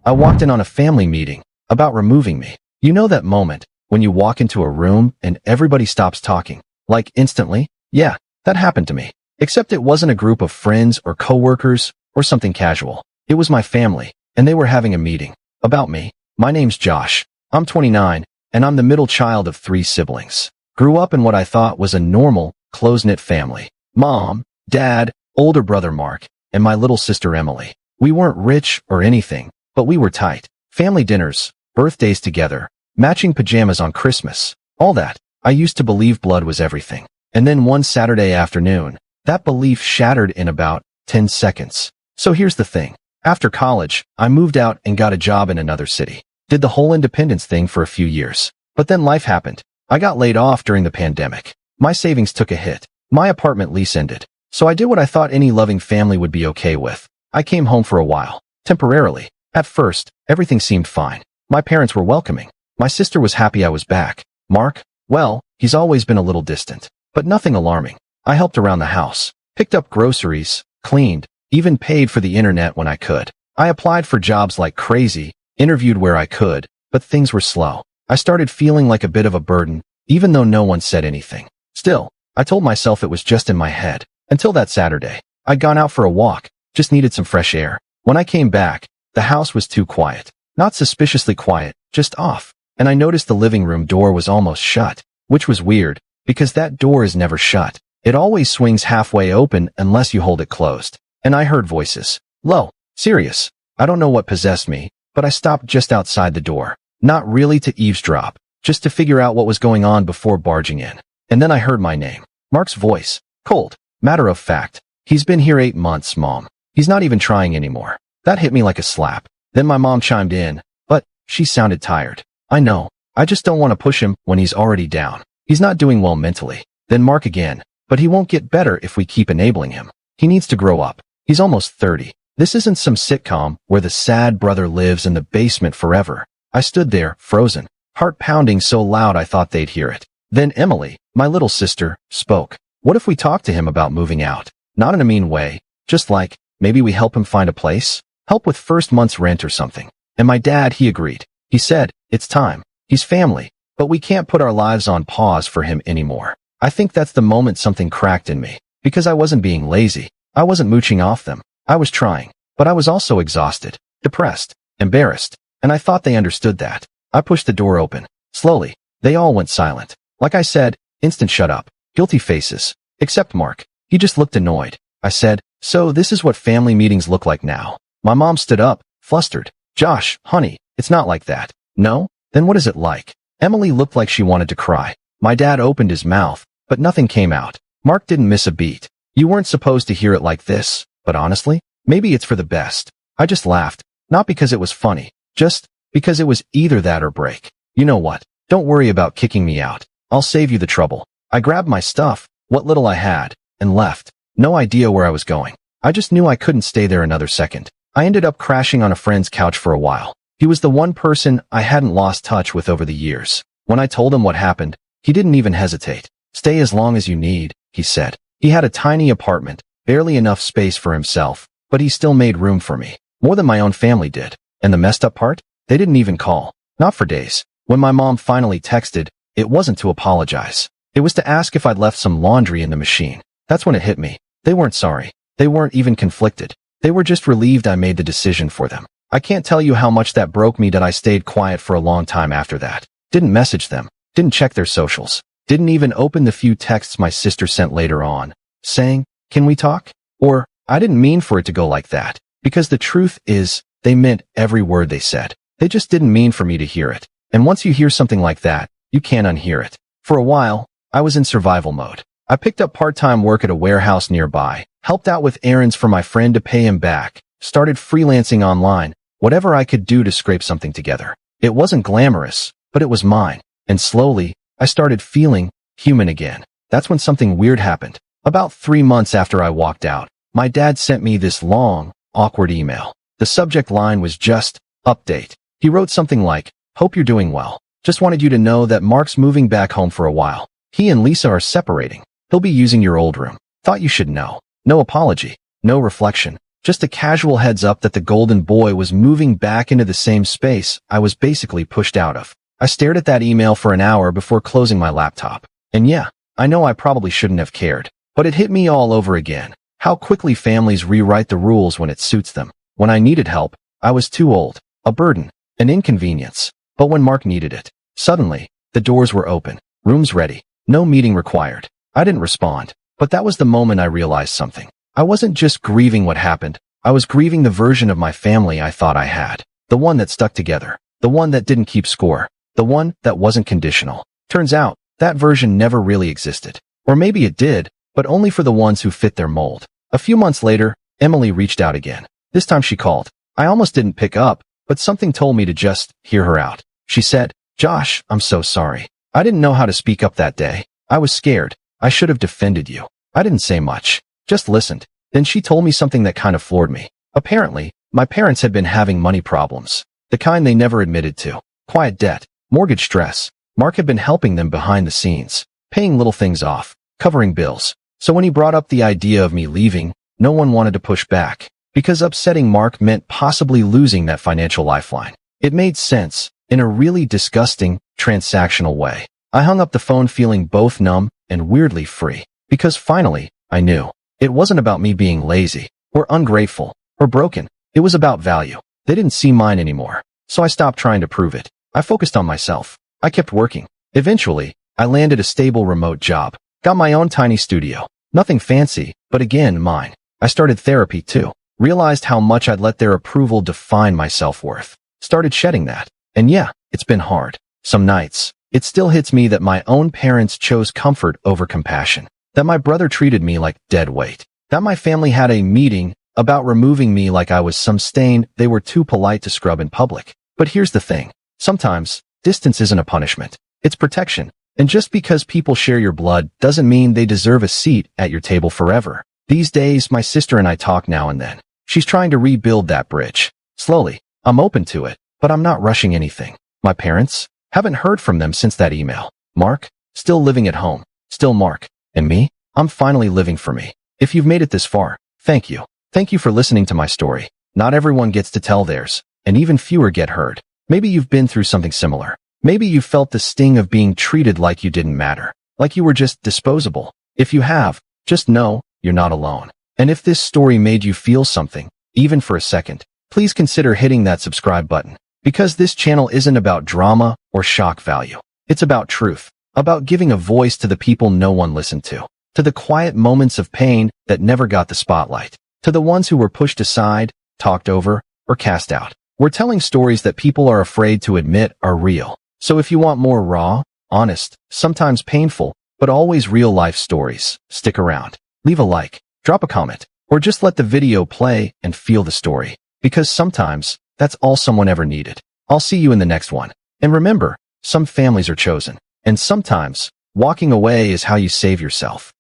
I walked in on a family meeting about removing me. You know that moment when you walk into a room and everybody stops talking, like instantly? Yeah, that happened to me. Except it wasn't a group of friends or coworkers or something casual. It was my family, and they were having a meeting about me. My name's Josh. I'm 29, and I'm the middle child of 3 siblings. Grew up in what I thought was a normal, close-knit family. Mom, dad, older brother Mark, and my little sister Emily. We weren't rich or anything, but we were tight. Family dinners, birthdays together, matching pajamas on Christmas, all that. I used to believe blood was everything. And then one Saturday afternoon, that belief shattered in about 10 seconds. So here's the thing. After college, I moved out and got a job in another city. Did the whole independence thing for a few years. But then life happened. I got laid off during the pandemic. My savings took a hit. My apartment lease ended. So I did what I thought any loving family would be okay with. I came home for a while. Temporarily. At first, everything seemed fine. My parents were welcoming. My sister was happy I was back. Mark, well, he's always been a little distant. But nothing alarming. I helped around the house. Picked up groceries. Cleaned. Even paid for the internet when I could. I applied for jobs like crazy. Interviewed where I could. But things were slow. I started feeling like a bit of a burden, even though no one said anything. Still, I told myself it was just in my head. Until that Saturday. I'd gone out for a walk. Just needed some fresh air. When I came back, the house was too quiet. Not suspiciously quiet, just off. And I noticed the living room door was almost shut, which was weird, because that door is never shut. It always swings halfway open unless you hold it closed. And I heard voices. Low. Serious. I don't know what possessed me, but I stopped just outside the door. Not really to eavesdrop, just to figure out what was going on before barging in. And then I heard my name. Mark's voice. Cold. Matter of fact. He's been here 8 months, Mom. He's not even trying anymore. That hit me like a slap. Then my mom chimed in, but she sounded tired. I know. I just don't want to push him when he's already down. He's not doing well mentally. Then Mark again. But he won't get better if we keep enabling him. He needs to grow up. He's almost 30. This isn't some sitcom where the sad brother lives in the basement forever. I stood there, frozen, heart pounding so loud I thought they'd hear it. Then Emily, my little sister, spoke. What if we talk to him about moving out? Not in a mean way, just like, maybe we help him find a place? Help with first month's rent or something. And my dad, he agreed. He said, it's time. He's family, but we can't put our lives on pause for him anymore. I think that's the moment something cracked in me. Because I wasn't being lazy. I wasn't mooching off them. I was trying. But I was also exhausted, depressed, embarrassed. And I thought they understood that. I pushed the door open. Slowly, they all went silent. Like I said, instant shut up. Guilty faces. Except Mark. He just looked annoyed. I said, so this is what family meetings look like now. My mom stood up, flustered. Josh, honey, it's not like that. No? Then what is it like? Emily looked like she wanted to cry. My dad opened his mouth, but nothing came out. Mark didn't miss a beat. You weren't supposed to hear it like this, but honestly, maybe it's for the best. I just laughed. Not because it was funny. Just because it was either that or break. You know what? Don't worry about kicking me out. I'll save you the trouble. I grabbed my stuff, what little I had, and left. No idea where I was going. I just knew I couldn't stay there another second. I ended up crashing on a friend's couch for a while. He was the one person I hadn't lost touch with over the years. When I told him what happened, he didn't even hesitate. Stay as long as you need, he said. He had a tiny apartment, barely enough space for himself, but he still made room for me. More than my own family did. And the messed up part? They didn't even call. Not for days. When my mom finally texted, it wasn't to apologize. It was to ask if I'd left some laundry in the machine. That's when it hit me. They weren't sorry. They weren't even conflicted. They were just relieved I made the decision for them. I can't tell you how much that broke me that I stayed quiet for a long time after that. Didn't message them. Didn't check their socials. Didn't even open the few texts my sister sent later on, saying, can we talk? Or, I didn't mean for it to go like that. Because the truth is, they meant every word they said. They just didn't mean for me to hear it. And once you hear something like that, you can't unhear it. For a while, I was in survival mode. I picked up part-time work at a warehouse nearby, helped out with errands for my friend to pay him back, started freelancing online, whatever I could do to scrape something together. It wasn't glamorous, but it was mine. And slowly, I started feeling human again. That's when something weird happened. About 3 months after I walked out, my dad sent me this long, awkward email. The subject line was just, update. He wrote something like, hope you're doing well. Just wanted you to know that Mark's moving back home for a while. He and Lisa are separating. He'll be using your old room. Thought you should know. No apology. No reflection. Just a casual heads up that the golden boy was moving back into the same space I was basically pushed out of. I stared at that email for an hour before closing my laptop. And yeah, I know I probably shouldn't have cared, but it hit me all over again. How quickly families rewrite the rules when it suits them. When I needed help, I was too old, a burden, an inconvenience. But when Mark needed it, suddenly, the doors were open, rooms ready, no meeting required. I didn't respond, but that was the moment I realized something. I wasn't just grieving what happened, I was grieving the version of my family I thought I had. The one that stuck together, the one that didn't keep score, the one that wasn't conditional. Turns out, that version never really existed. Or maybe it did, but only for the ones who fit their mold. A few months later, Emily reached out again. This time she called. I almost didn't pick up, but something told me to just hear her out. She said, "Josh, I'm so sorry. I didn't know how to speak up that day. I was scared. I should have defended you." I didn't say much, just listened. Then she told me something that kind of floored me. Apparently, my parents had been having money problems, the kind they never admitted to. Quiet debt, mortgage stress. Mark had been helping them behind the scenes, paying little things off, covering bills. So when he brought up the idea of me leaving, no one wanted to push back, because upsetting Mark meant possibly losing that financial lifeline. It made sense, in a really disgusting, transactional way. I hung up the phone feeling both numb and weirdly free, because finally, I knew. It wasn't about me being lazy, or ungrateful, or broken. It was about value. They didn't see mine anymore, so I stopped trying to prove it. I focused on myself. I kept working. Eventually, I landed a stable remote job, got my own tiny studio. Nothing fancy, but again, mine. I started therapy too. Realized how much I'd let their approval define my self-worth. Started shedding that. And yeah, it's been hard. Some nights, it still hits me that my own parents chose comfort over compassion. That my brother treated me like dead weight. That my family had a meeting about removing me like I was some stain they were too polite to scrub in public. But here's the thing. Sometimes, distance isn't a punishment. It's protection. And just because people share your blood doesn't mean they deserve a seat at your table forever. These days, my sister and I talk now and then. She's trying to rebuild that bridge. Slowly. I'm open to it, but I'm not rushing anything. My parents? Haven't heard from them since that email. Mark? Still living at home. Still Mark. And me? I'm finally living for me. If you've made it this far, thank you. Thank you for listening to my story. Not everyone gets to tell theirs, and even fewer get heard. Maybe you've been through something similar. Maybe you felt the sting of being treated like you didn't matter, like you were just disposable. If you have, just know you're not alone. And if this story made you feel something, even for a second, please consider hitting that subscribe button. Because this channel isn't about drama or shock value. It's about truth. About giving a voice to the people no one listened to the quiet moments of pain that never got the spotlight, to the ones who were pushed aside, talked over, or cast out. We're telling stories that people are afraid to admit are real. So if you want more raw, honest, sometimes painful, but always real-life stories, stick around. Leave a like, drop a comment, or just let the video play and feel the story. Because sometimes, that's all someone ever needed. I'll see you in the next one. And remember, some families are chosen. And sometimes, walking away is how you save yourself.